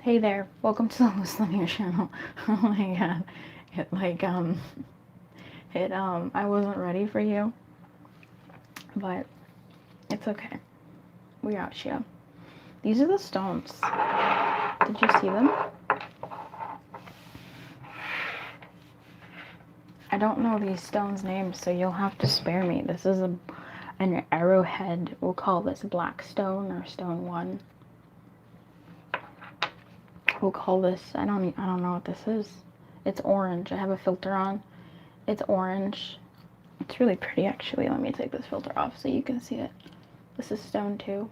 Hey there, welcome to the Lumiere channel. Oh my god. I wasn't ready for you, but it's okay. We got you. These are the stones. Did you see them? I don't know these stones' names, so you'll have to spare me. This is an arrowhead. We'll call this black stone or stone 1. We'll call this, I don't know what this is. It's orange. I have a filter on. It's orange. It's really pretty actually. Let me take this filter off so you can see it. This is stone 2.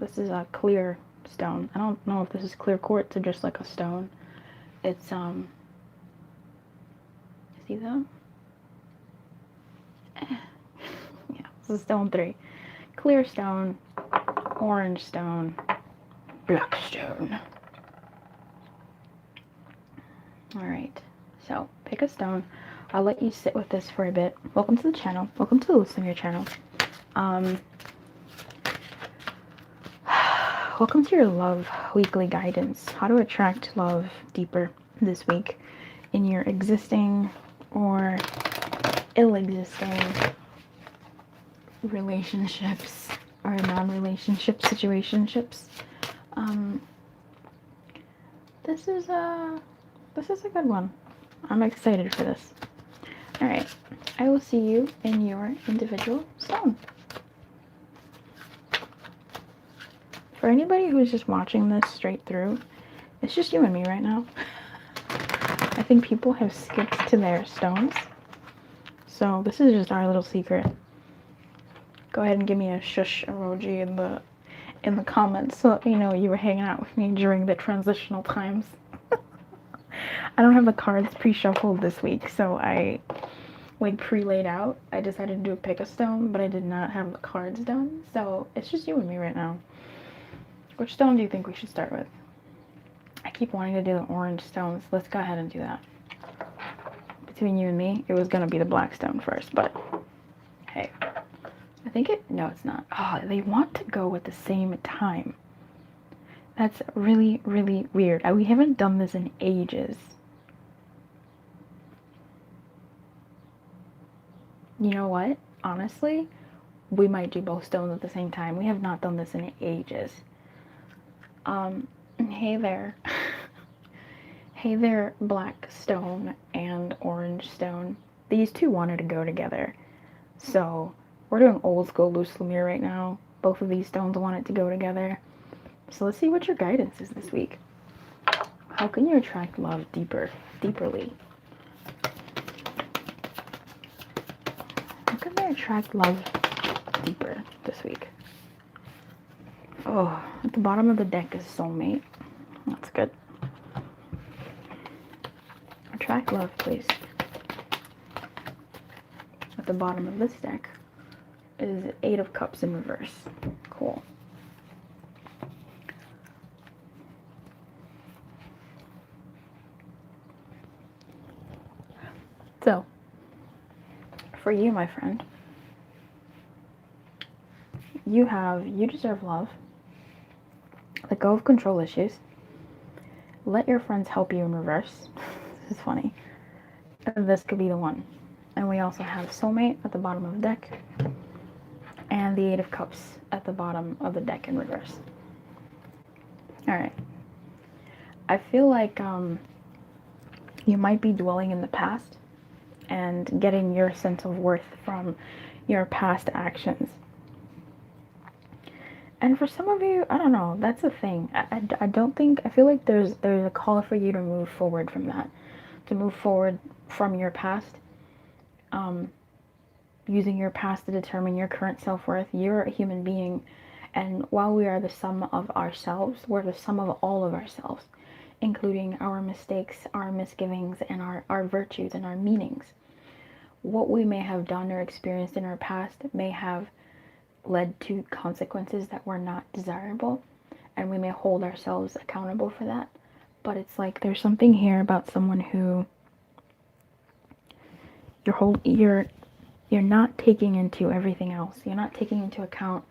This is a clear stone. I don't know if this is clear quartz or just like a stone. It's see that? Yeah, this is stone 3. Clear stone, orange stone, black stone. Alright, so pick a stone. I'll let you sit with this for a bit. Welcome to the channel. Welcome to the Lumiere channel. Welcome to your love weekly guidance. How to attract love deeper this week in your existing or ill-existing relationships or non-relationship situationships. This is a good one. I'm excited for this. All right, I will see you in your individual stone. For anybody who's just watching this straight through, it's just you and me right now. I think people have skipped to their stones. So this is just our little secret. Go ahead and give me a shush emoji in the comments so that you know you were hanging out with me during the transitional times. I don't have the cards pre-shuffled this week, so I pre-laid out. I decided to do a pick a stone, but I did not have the cards done. So it's just you and me right now. Which stone do you think we should start with? I keep wanting to do the orange stones. Let's go ahead and do that. Between you and me, it was going to be the black stone first, but hey. I think no, it's not. Oh, they want to go at the same time. That's really, really weird. We haven't done this in ages. You know what? Honestly, we might do both stones at the same time. We have not done this in ages. Hey there. Hey there, black stone and orange stone. These two wanted to go together. So we're doing old school loose Lumiere right now. Both of these stones wanted to go together. So let's see what your guidance is this week. How can you attract love deeperly? How can I attract love deeper this week? Oh, at the bottom of the deck is soulmate. That's good. Attract love, please. At the bottom of this deck is 8 of Cups in reverse. Cool. So, for you, my friend, you deserve love. Let go of control issues. Let your friends help you in reverse. This is funny. This could be the one. And we also have soulmate at the bottom of the deck. And the 8 of Cups at the bottom of the deck in reverse. Alright. I feel like you might be dwelling in the past and getting your sense of worth from your past actions. And for some of you, I don't know, that's a thing. I don't think, I feel like there's a call for you to move forward from that. To move forward from your past. Using your past to determine your current self-worth. You're a human being. And while we are the sum of ourselves, we're the sum of all of ourselves. Including our mistakes, our misgivings, and our virtues and our meanings. What we may have done or experienced in our past may have led to consequences that were not desirable, and we may hold ourselves accountable for that. But it's like there's something here about someone who you're not taking into everything else. You're not taking into account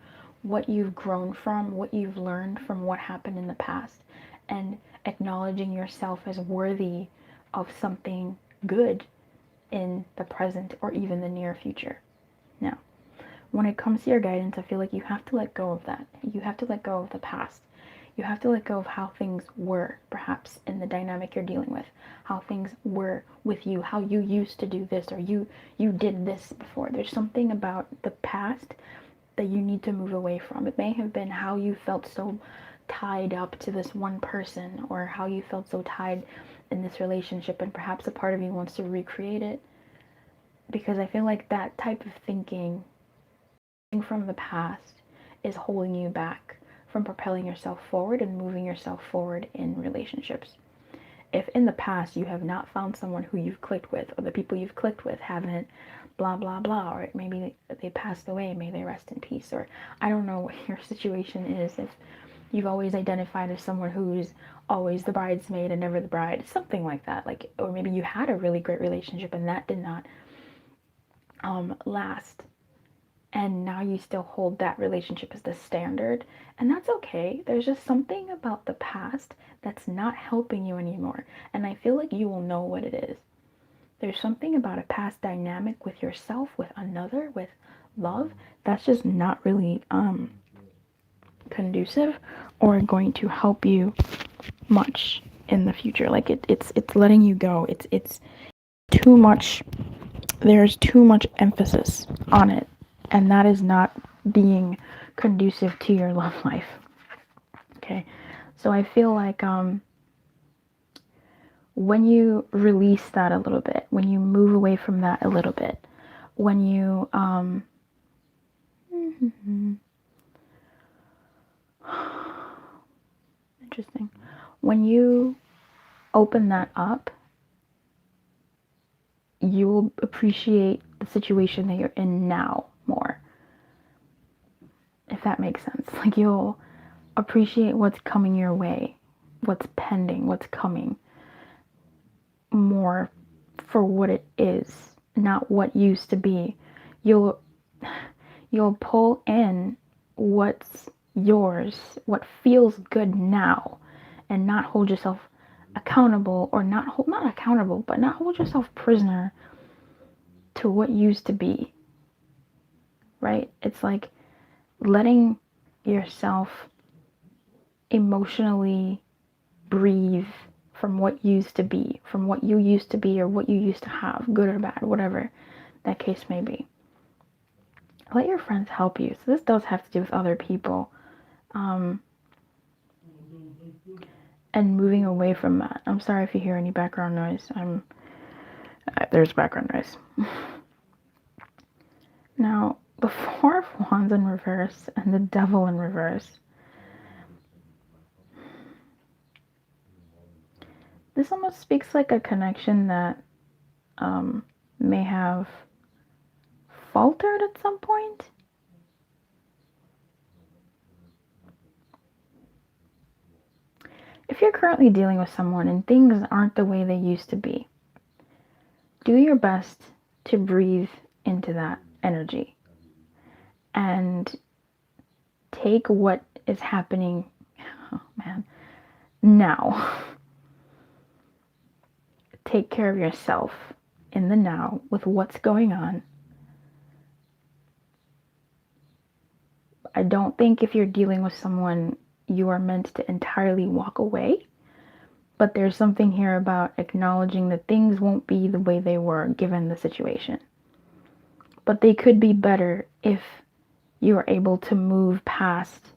what you've grown from, what you've learned from what happened in the past, and acknowledging yourself as worthy of something good in the present or even the near future. Now, when it comes to your guidance, I feel like you have to let go of that. You have to let go of the past. You have to let go of how things were, perhaps, in the dynamic you're dealing with, how things were with you, how you used to do this, or you did this before. There's something about the past that you need to move away from. It may have been how you felt so tied up to this one person, or how you felt so tied in this relationship, and perhaps a part of you wants to recreate it. Because I feel like that type of thinking from the past is holding you back from propelling yourself forward and moving yourself forward in relationships. If in the past you have not found someone who you've clicked with, or the people you've clicked with haven't blah blah blah, or maybe they passed away, may they rest in peace, or I don't know what your situation is, if you've always identified as someone who's always the bridesmaid and never the bride, something like that, like, or maybe you had a really great relationship and that did not last, and now you still hold that relationship as the standard, and that's okay. There's just something about the past that's not helping you anymore, and I feel like you will know what it is. There's something about a past dynamic with yourself, with another, with love, that's just not really conducive or going to help you much in the future. Like it's letting you go. It's too much. There's too much emphasis on it, and that is not being conducive to your love life. Okay, so I feel like when you release that a little bit, when you move away from that a little bit, when you interesting, when you open that up, you will appreciate the situation that you're in now more, if that makes sense. Like, you'll appreciate what's coming your way, what's pending, what's coming, more for what it is, not what used to be. You'll pull in what's yours, what feels good now, and not hold yourself accountable, or not accountable, but not hold yourself prisoner to what used to be, right? It's like letting yourself emotionally breathe from what used to be, from what you used to be, or what you used to have, good or bad, whatever that case may be. Let your friends help you. So this does have to do with other people, and moving away from that. I'm sorry if you hear any background noise. There's background noise. Now, the Four of Wands in reverse and the Devil in reverse. This almost speaks like a connection that may have faltered at some point. If you're currently dealing with someone and things aren't the way they used to be, do your best to breathe into that energy and take what is happening, now. Take care of yourself in the now with what's going on. I don't think if you're dealing with someone, you are meant to entirely walk away. But there's something here about acknowledging that things won't be the way they were given the situation. But they could be better if you are able to move past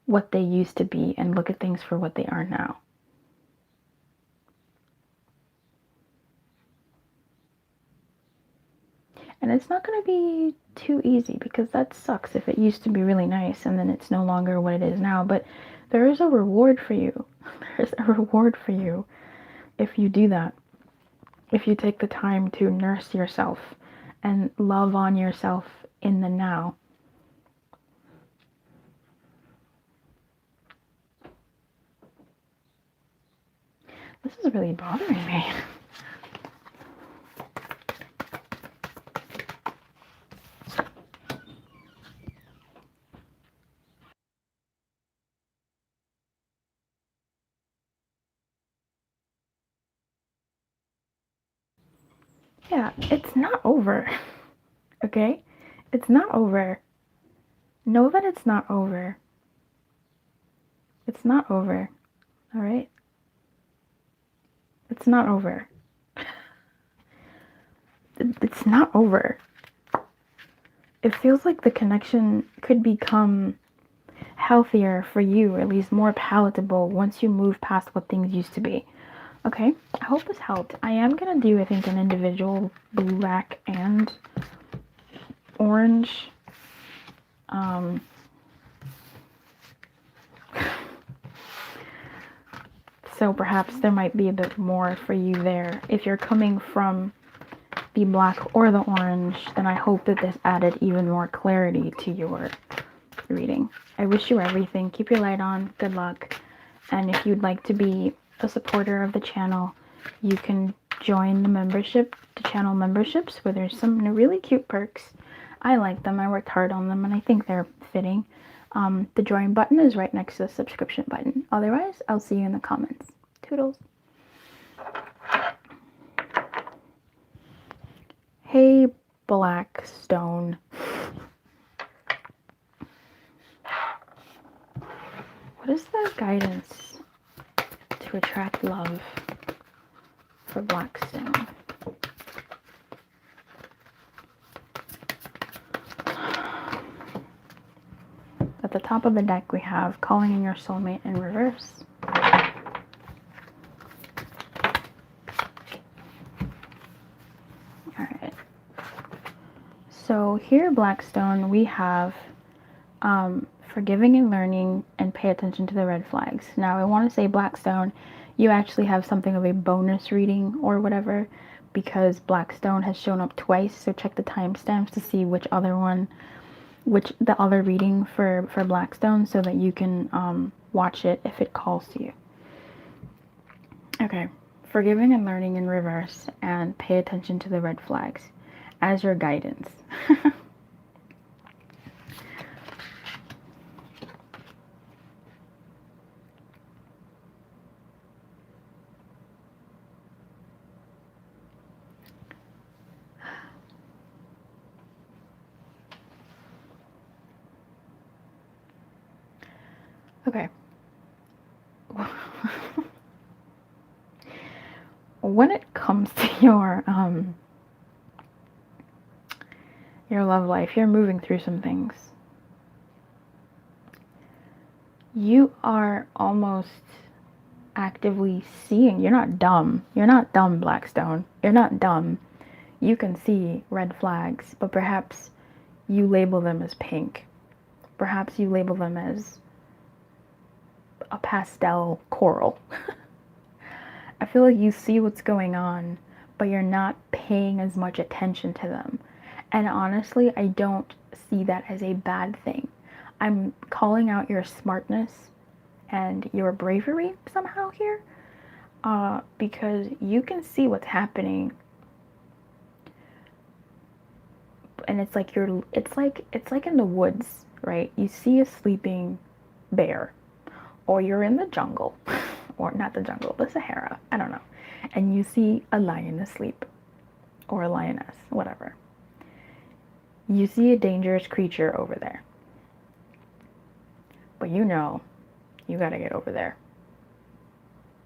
what they used to be and look at things for what they are now. And it's not going to be too easy, because that sucks if it used to be really nice and then it's no longer what it is now. But there is a reward for you. There's a reward for you if you do that. If you take the time to nurse yourself and love on yourself in the now. This is really bothering me. Yeah, it's not over. Okay? It's not over. Know that it's not over. It's not over. All right? It's not over. It's not over. It feels like the connection could become healthier for you, or at least more palatable once you move past what things used to be. Okay? I hope this helped. I am going to do, I think, an individual black and orange. So perhaps there might be a bit more for you there. If you're coming from the black or the orange, then I hope that this added even more clarity to your reading. I wish you everything. Keep your light on. Good luck. And if you'd like to be a supporter of the channel, you can join the channel memberships, where there's some really cute perks. I like them. I worked hard on them, and I think they're fitting. The join button is right next to the subscription button. Otherwise, I'll see you in the comments. Toodles. Hey, Black Stone. What is the guidance to attract love for Black Stone? At the top of the deck, we have calling in your soulmate in reverse. Alright. So here, Blackstone, we have forgiving and learning, and pay attention to the red flags. Now, I want to say, Blackstone, you actually have something of a bonus reading or whatever, because Blackstone has shown up twice, so check the timestamps to see which the other reading for Blackstone, so that you can watch it if it calls to you. Okay, forgiving and learning in reverse, and pay attention to the red flags as your guidance. Okay. When it comes to your love life, you're moving through some things. You are almost actively seeing. You're not dumb. You're not dumb, Blackstone. You're not dumb. You can see red flags, but perhaps you label them as pink. Perhaps you label them as a pastel coral. I feel like you see what's going on, but you're not paying as much attention to them. And honestly, I don't see that as a bad thing. I'm calling out your smartness and your bravery somehow here, because you can see what's happening. And it's like it's like in the woods, right? You see a sleeping bear, or you're in the jungle, or not the jungle, the Sahara, I don't know, and you see a lion asleep, or a lioness, whatever. You see a dangerous creature over there, but you know you gotta get over there.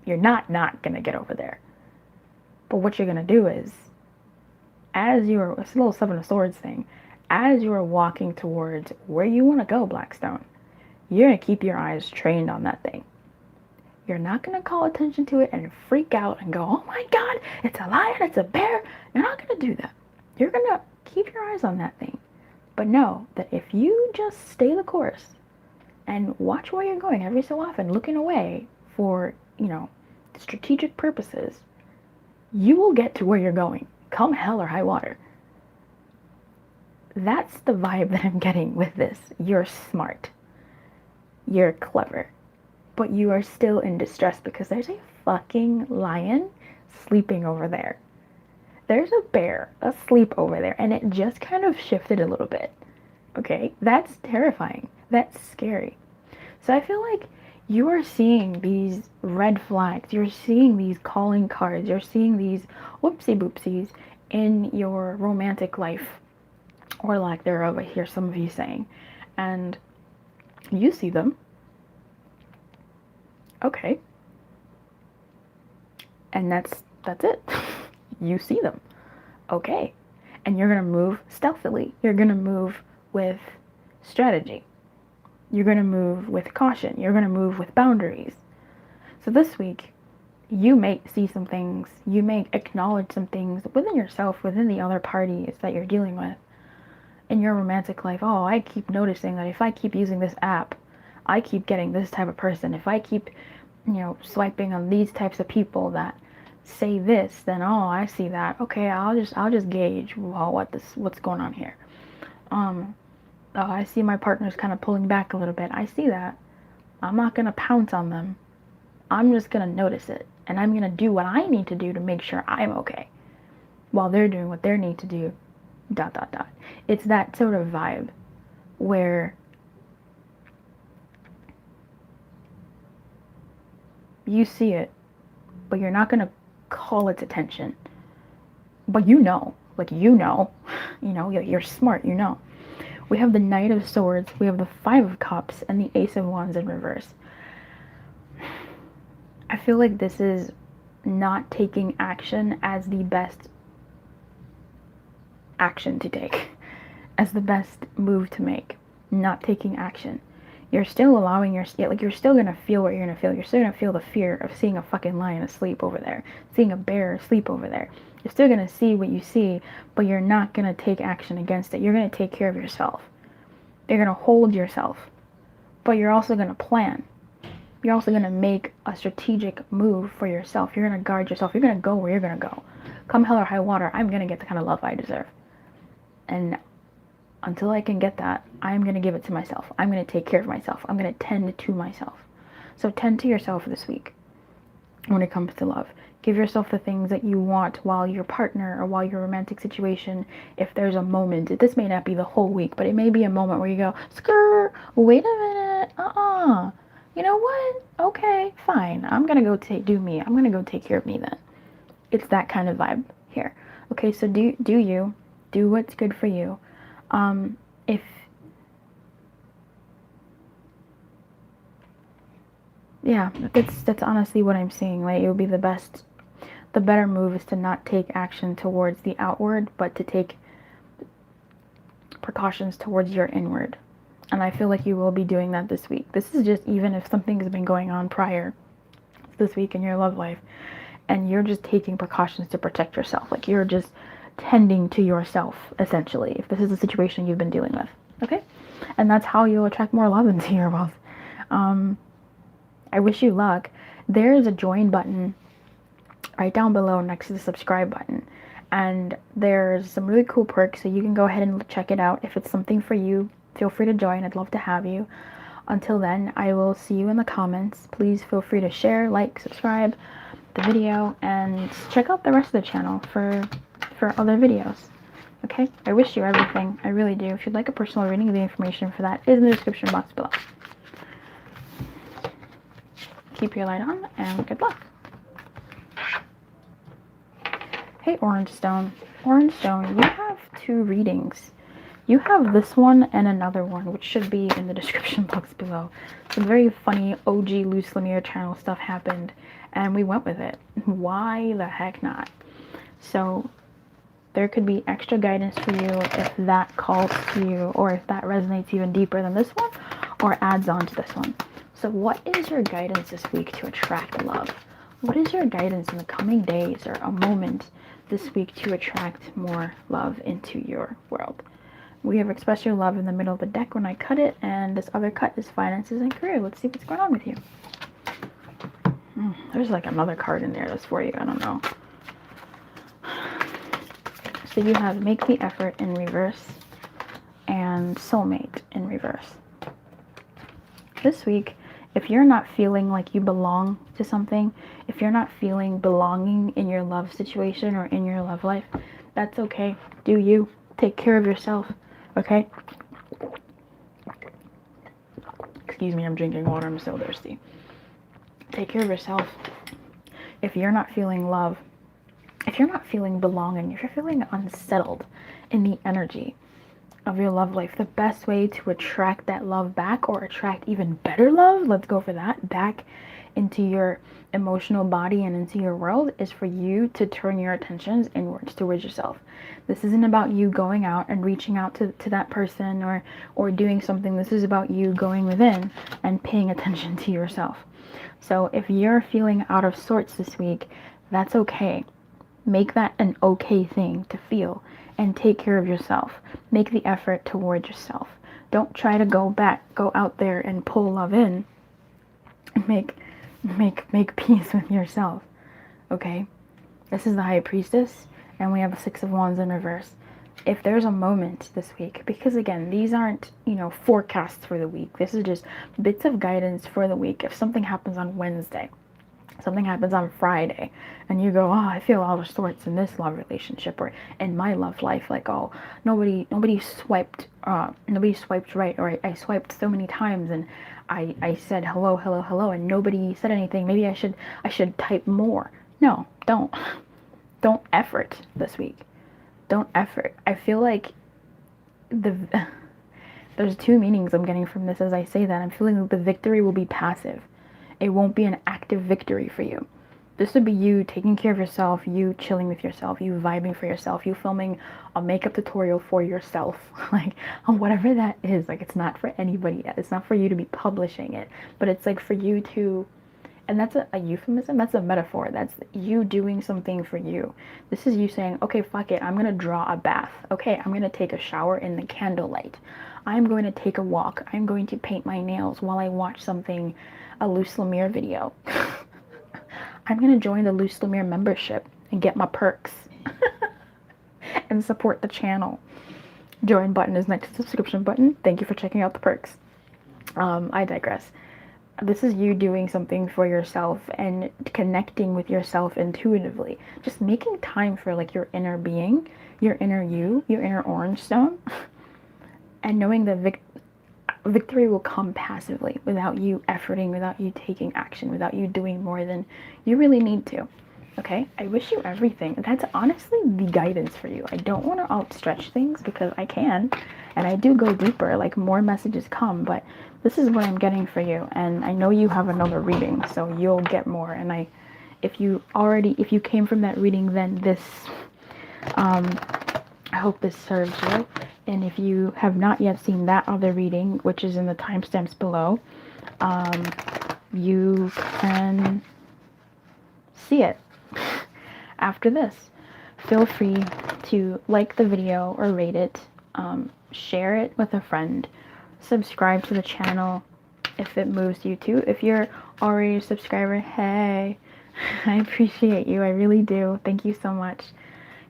You're not gonna get over there. But what you're gonna do is, it's a little Seven of Swords thing, as you are walking towards where you want to go, Blackstone, you're going to keep your eyes trained on that thing. You're not going to call attention to it and freak out and go, oh my God, it's a lion, it's a bear. You're not going to do that. You're going to keep your eyes on that thing. But know that if you just stay the course and watch where you're going every so often, looking away for, strategic purposes, you will get to where you're going, come hell or high water. That's the vibe that I'm getting with this. You're smart. You're clever. But you are still in distress because there's a fucking lion sleeping over there. There's a bear asleep over there, and it just kind of shifted a little bit. Okay? That's terrifying. That's scary. So I feel like you are seeing these red flags. You're seeing these calling cards. You're seeing these whoopsie boopsies. in your romantic life, or lack thereof, I hear some of you saying, and you see them. Okay. And that's it. You see them. Okay. And you're going to move stealthily. You're going to move with strategy. You're going to move with caution. You're going to move with boundaries. So this week, you may see some things. You may acknowledge some things within yourself, within the other parties that you're dealing with in your romantic life. Oh, I keep noticing that if I keep using this app, I keep getting this type of person. If I keep, swiping on these types of people that say this, then oh, I see that. Okay, I'll just gauge what's going on here. Oh, I see my partner's kind of pulling back a little bit. I see that. I'm not gonna pounce on them. I'm just gonna notice it, and I'm gonna do what I need to do to make sure I'm okay, while they're doing what they need to do. ... It's that sort of vibe where you see it, but you're not gonna call its attention. But you're smart, We have the Knight of Swords, we have the Five of Cups, and the Ace of Wands in reverse. I feel like this is not taking action as the best action to take, as the best move to make. Not taking action. You're still allowing you're still gonna feel what you're gonna feel. You're still gonna feel the fear of seeing a fucking lion asleep over there, seeing a bear asleep over there. You're still gonna see what you see, but you're not gonna take action against it. You're gonna take care of yourself. You're gonna hold yourself, but you're also gonna plan. You're also gonna make a strategic move for yourself. You're gonna guard yourself. You're gonna go where you're gonna go. Come hell or high water, I'm gonna get the kind of love I deserve. And until I can get that, I'm going to give it to myself. I'm going to take care of myself. I'm going to tend to myself. So tend to yourself this week when it comes to love. Give yourself the things that you want while your partner or while your romantic situation, if there's a moment, this may not be the whole week, but it may be a moment where you go, skrr, wait a minute, you know what? Okay, fine. I'm going to go do me. I'm going to go take care of me then. It's that kind of vibe here. Okay, so do you. Do what's good for you. That's honestly what I'm saying. Like, it would be the better move is to not take action towards the outward, but to take precautions towards your inward. And I feel like you will be doing that this week. This is just even if something has been going on prior this week in your love life, and you're just taking precautions to protect yourself. Like, you're just tending to yourself, essentially, if this is the situation you've been dealing with. Okay? And that's how you'll attract more love into your world. I wish you luck. There's a join button right down below next to the subscribe button. And there's some really cool perks, so you can go ahead and check it out. If it's something for you, feel free to join. I'd love to have you. Until then, I will see you in the comments. Please feel free to share, like, subscribe the video, and check out the rest of the channel for other videos. Okay? I wish you everything. I really do. If you'd like a personal reading, the information for that is in the description box below. Keep your light on, and good luck. Hey, Orange Stone. Orange Stone, you have 2 readings. You have this one and another one, which should be in the description box below. Some very funny OG Loose Lumiere channel stuff happened, and we went with it. Why the heck not? So there could be extra guidance for you if that calls to you, or if that resonates even deeper than this one, or adds on to this one. So what is your guidance this week to attract love? What is your guidance in the coming days or a moment this week to attract more love into your world? We have Express Your Love in the middle of the deck when I cut it, and this other cut is Finances and Career. Let's see what's going on with you. There's like another card in there that's for you. I don't know. So you have Make the Effort in reverse and Soulmate in reverse. This week, if you're not feeling like you belong to something, if you're not feeling belonging in your love situation or in your love life, that's okay. Do you. Take care of yourself, okay? Excuse me, I'm drinking water. I'm so thirsty. Take care of yourself. If you're not feeling love, if you're not feeling belonging, if you're feeling unsettled in the energy of your love life, the best way to attract that love back, or attract even better love, let's go for that, back into your emotional body and into your world, is for you to turn your attentions inwards towards yourself. This isn't about you going out and reaching out to that person or doing something. This is about you going within and paying attention to yourself. So if you're feeling out of sorts this week, that's okay. Make that an okay thing to feel, and take care of yourself. Make the effort towards yourself. Don't try to go out there and pull love in. Make peace with yourself. Okay? This is the High Priestess, and we have the Six of Wands in reverse. If there's a moment this week, because again, these aren't, forecasts for the week. This is just bits of guidance for the week. If something happens on Wednesday, something happens on Friday, and you go, oh, I feel all of sorts in this love relationship or in my love life, like, oh, nobody swiped right, or I swiped so many times and I said hello, hello, hello, and nobody said anything. Maybe I should type more. No, don't effort this week. Don't effort. I feel like there's two meanings I'm getting from this as I say that. I'm feeling like the victory will be passive. It won't be an active victory for you. This would be you taking care of yourself, you chilling with yourself, you vibing for yourself, you filming a makeup tutorial for yourself, like whatever that is. Like, it's not for anybody else. It's not for you to be publishing it, but it's like for you to, and that's a euphemism, that's a metaphor. That's you doing something for you. This is you saying, okay, fuck it, I'm gonna draw a bath. Okay, I'm gonna take a shower in the candlelight. I'm going to take a walk. I'm going to paint my nails while I watch a loose Lumiere video. I'm going to join the loose Lumiere membership and get my perks and support the channel. Join button is next to the subscription button. Thank you for checking out the perks. I digress. This is you doing something for yourself and connecting with yourself intuitively. Just making time for like your inner being, your inner you, your inner orange stone, and knowing that victory will come passively without you efforting, without you taking action, without you doing more than you really need to. Okay? I wish you everything. That's honestly the guidance for you. I don't want to outstretch things because I can, and I do go deeper, like more messages come, but this is what I'm getting for you, and I know you have another reading, so you'll get more. And if you came from that reading, then this, I hope this serves you. And if you have not yet seen that other reading, which is in the timestamps below, you can see it after this. Feel free to like the video or rate it, share it with a friend, subscribe to the channel if it moves you to. If you're already a subscriber, hey, I appreciate you. I really do. Thank you so much.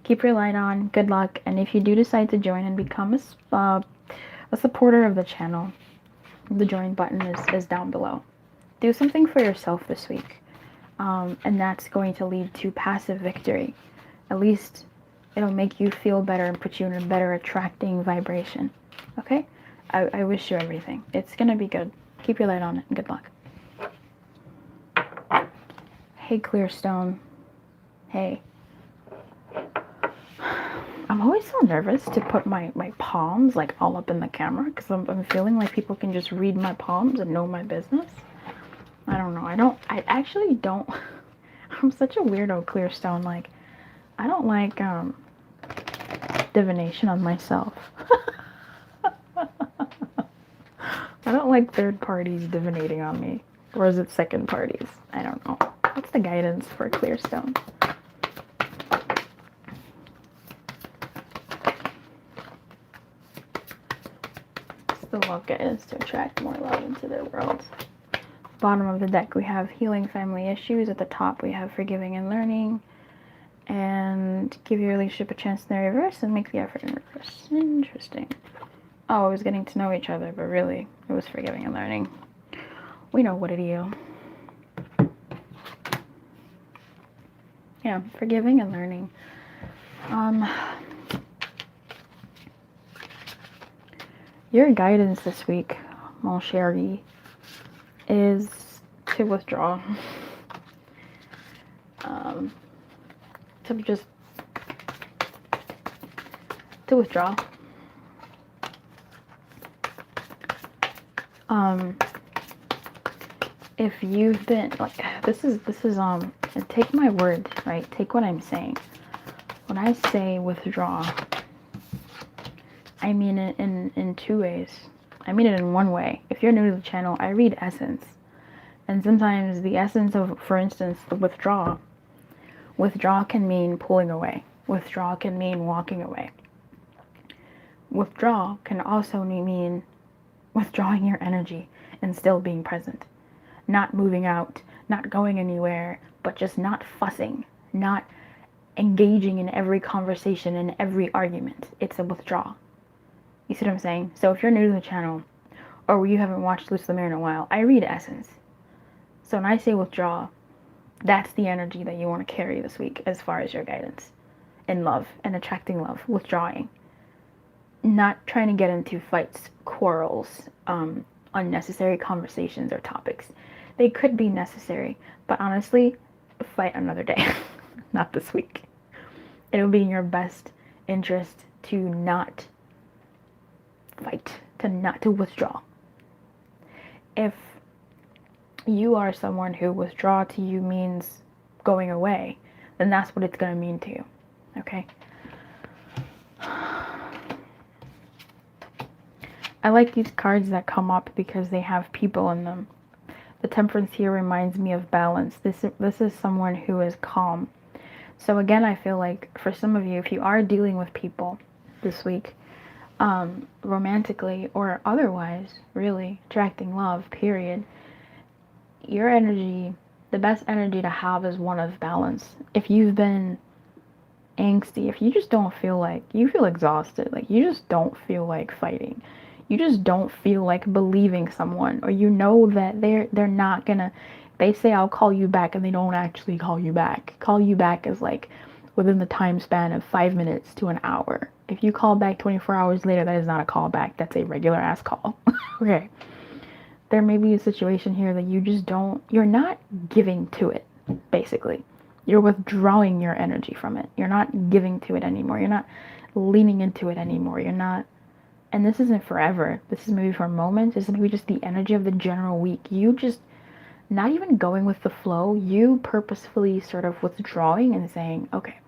Keep your light on. Good luck. And if you do decide to join and become a supporter of the channel, the join button is down below. Do something for yourself this week. And that's going to lead to passive victory. At least it'll make you feel better and put you in a better attracting vibration. Okay? I wish you everything. It's going to be good. Keep your light on and good luck. Hey, Clear Stone. Hey. I'm always so nervous to put my palms like all up in the camera because I'm feeling like people can just read my palms and know my business. I don't know. I actually don't. I'm such a weirdo, Clear Stone. Like, I don't like divination on myself. I don't like third parties divinating on me. Or is it second parties? I don't know. What's the guidance for Clear Stone? The Loka is to attract more love into their world. Bottom of the deck we have healing family issues. At the top we have forgiving and learning. And give your relationship a chance in the reverse and make the effort in reverse. Interesting. Oh, it was getting to know each other, but really it was forgiving and learning. We know what it is. Yeah, forgiving and learning. Your guidance this week, mon chéri, is to withdraw. To just to withdraw. If you've been like, this is take my word, right? Take what I'm saying. When I say withdraw, I mean it in two ways. I mean it in one way. If you're new to the channel, I read essence. And sometimes the essence of, for instance, the withdraw can mean pulling away. Withdraw can mean walking away. Withdraw can also mean withdrawing your energy and still being present. Not moving out, not going anywhere, but just not fussing, not engaging in every conversation and every argument. It's a withdrawal. You see what I'm saying? So if you're new to the channel, or you haven't watched Lumiere in a while, I read essence. So when I say withdraw, that's the energy that you want to carry this week as far as your guidance in love and attracting love, withdrawing. Not trying to get into fights, quarrels, unnecessary conversations or topics. They could be necessary, but honestly, fight another day, not this week. It'll be in your best interest to not fight, to withdraw. If you are someone who withdraw to you means going away, then that's what it's going to mean to you, okay? I like these cards that come up because they have people in them. The Temperance here reminds me of balance. This is someone who is calm. So again, I feel like for some of you, if you are dealing with people this week, romantically or otherwise, really attracting love, period, your energy, the best energy to have is one of balance. If you've been angsty, if you just don't feel like, you feel exhausted, like you just don't feel like fighting, you just don't feel like believing someone, or you know that they're not gonna, they say I'll call you back and they don't actually call you back. Call you back is like within the time span of 5 minutes to an hour. If you call back 24 hours later, that is not a call back, that's a regular ass call. Okay. There may be a situation here that you just don't, you're not giving to it, basically. You're withdrawing your energy from it. You're not giving to it anymore. You're not leaning into it anymore. You're not, and this isn't forever. This is maybe for a moment. This is maybe just the energy of the general week. You just, not even going with the flow, you purposefully sort of withdrawing and saying, okay,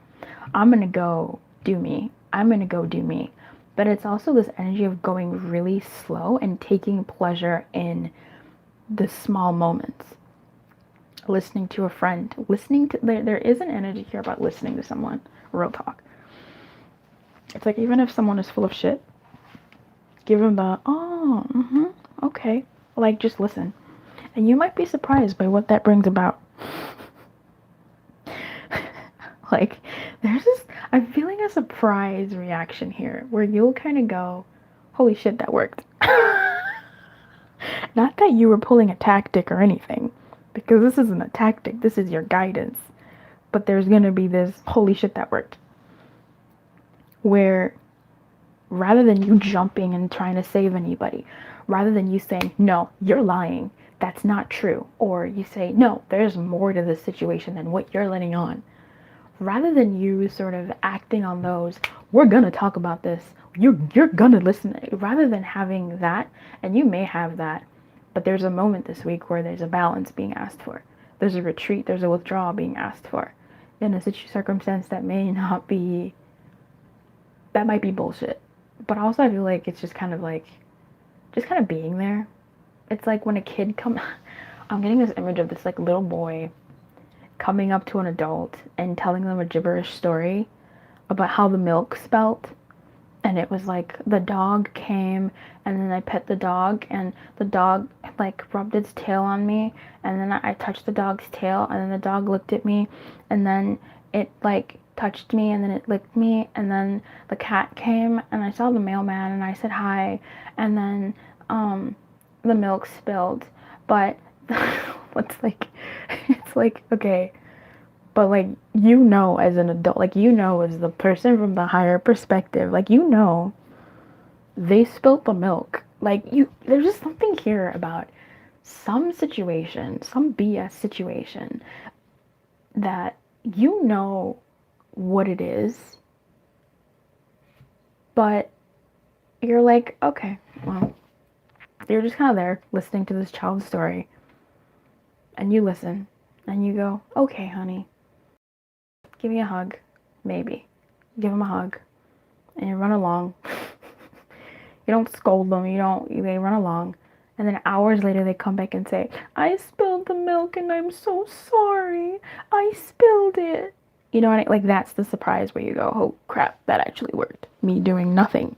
I'm going to go do me. I'm going to go do me. But it's also this energy of going really slow and taking pleasure in the small moments. Listening to a friend, there is an energy here about listening to someone, real talk. It's like, even if someone is full of shit, give them the, okay, like, just listen. And you might be surprised by what that brings about. Like, there's this, I'm feeling a surprise reaction here, where you'll kind of go, holy shit, that worked. Not that you were pulling a tactic or anything, because this isn't a tactic, this is your guidance. But there's going to be this, holy shit, that worked. Where, rather than you jumping and trying to save anybody, rather than you saying, no, you're lying, that's not true, or you say, no, there's more to this situation than what you're letting on. Rather than you sort of acting on those, we're going to talk about this, you're going to listen, rather than having that, and you may have that, but there's a moment this week where there's a balance being asked for. There's a retreat, there's a withdrawal being asked for. In a circumstance that may not be, that might be bullshit. But also I feel like it's just kind of like, just kind of being there. It's like when a kid I'm getting this image of this like little boy coming up to an adult and telling them a gibberish story about how the milk smelt. And it was like, the dog came, and then I pet the dog, and the dog like rubbed its tail on me, and then I touched the dog's tail, and then the dog looked at me, and then it like touched me, and then it licked me, and then the cat came, and I saw the mailman, and I said hi, and then the milk spilled. But it's like, okay, but like, you know, as an adult, like, you know, as the person from the higher perspective, like, you know, they spilt the milk. Like, there's just something here about some situation, some BS situation, that you know what it is, But you're like, okay, well, you're just kind of there listening to this child's story. And you listen. And you go, okay, honey. Give me a hug. Maybe. Give him a hug. And you run along. You don't scold them. They run along. And then hours later they come back and say, I spilled the milk and I'm so sorry. I spilled it. You know what I mean? Like, that's the surprise where you go, oh crap, that actually worked. Me doing nothing.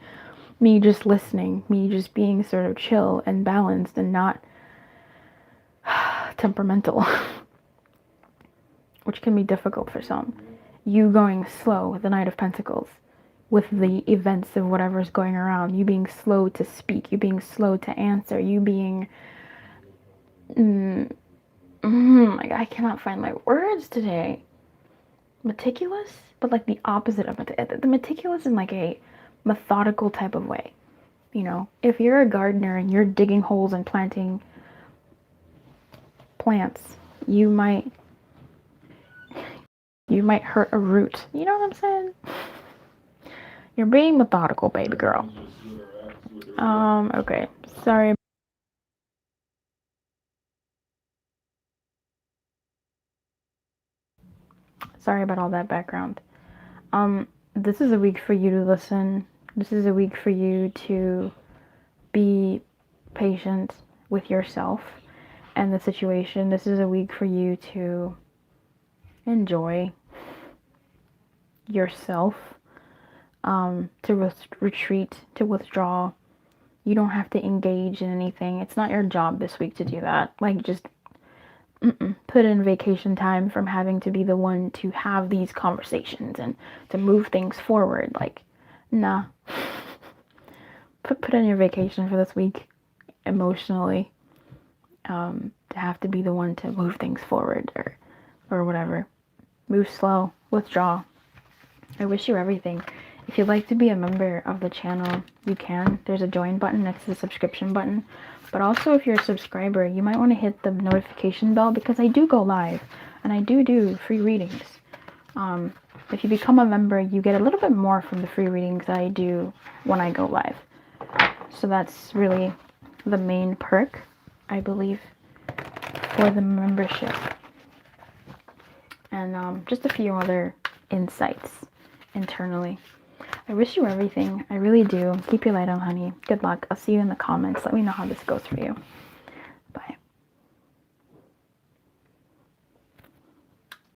Me just listening. Me just being sort of chill and balanced and not temperamental. Which can be difficult for some. You going slow with the Knight of Pentacles. With the events of whatever's going around. You being slow to speak. You being slow to answer. You being... like, I cannot find my words today. Meticulous? But like the opposite of it. The meticulous in like a methodical type of way. You know, if you're a gardener and you're digging holes and planting plants, you might hurt a root. You know what I'm saying? You're being methodical, baby girl. Okay. Sorry. Sorry about all that background. This is a week for you to listen. This is a week for you to be patient with yourself and the situation. This is a week for you to enjoy yourself, to retreat, to withdraw. You don't have to engage in anything. It's not your job this week to do that. Like, just put in vacation time from having to be the one to have these conversations and to move things forward. Like, nah. Put in your vacation for this week emotionally, to have to be the one to move things forward or whatever. Move slow, withdraw. I wish you everything. If you'd like to be a member of the channel, you can. There's a join button next to the subscription button. But also, if you're a subscriber, you might want to hit the notification bell, because I do go live and I do free readings. If you become a member, you get a little bit more from the free readings that I do when I go live. So that's really the main perk, I believe, for the membership. And just a few other insights internally. I wish you everything. I really do. Keep your light on, honey. Good luck. I'll see you in the comments. Let me know how this goes for you.